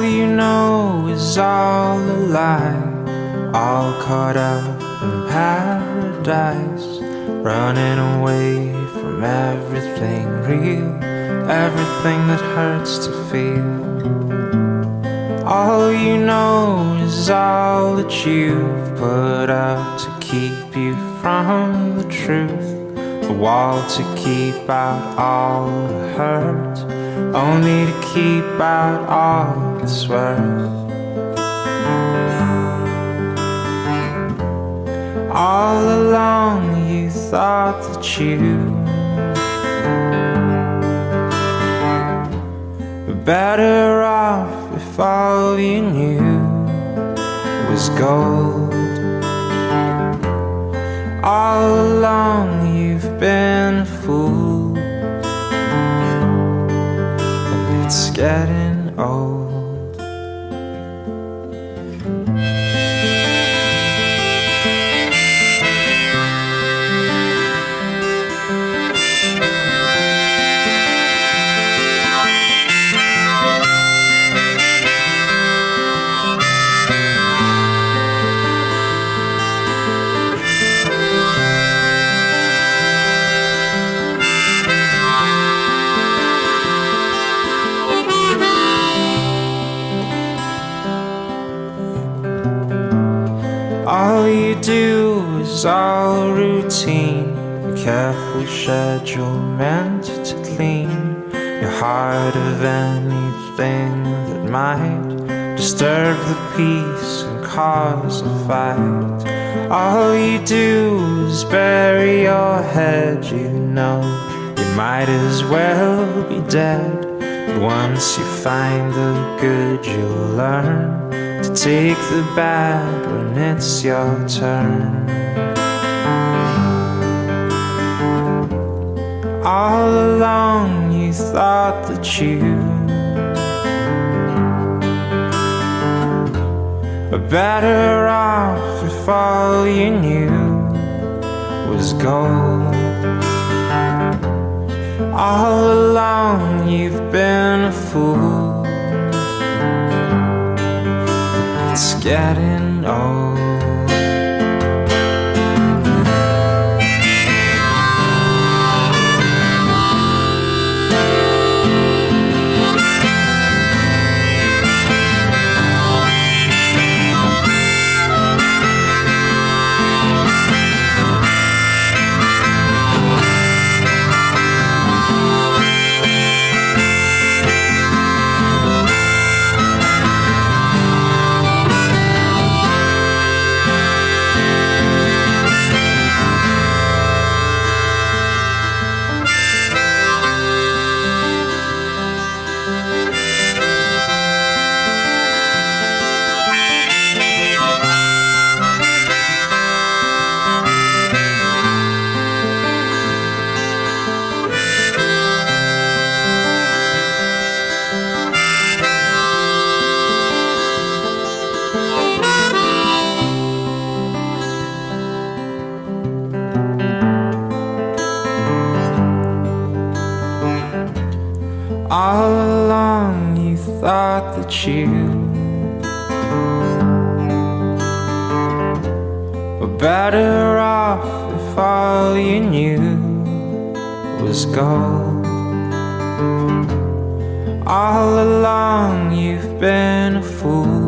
you know is all a lie, all caught up in paradise, running away from everything real, everything that hurts to feel. All you know is all that you've put up to keep you from the truth, a wall to keep out all the hurt, only to keep out all that's worth. All along you thought that you were better off if all you knew was gold. All along you've been a fool, and it's getting old. All you do is all routine, a careful schedule meant to clean your heart of anything that might disturb the peace and cause a fight. All you do is bury your head, you know you might as well be dead. But once you find the good, you'll learn to take the bad when it's your turn. All along you thought that you were better off if all you knew was gold. All along you've been a fool, it's getting old. All along you thought that you were better off if all you knew was gold. All along you've been a fool,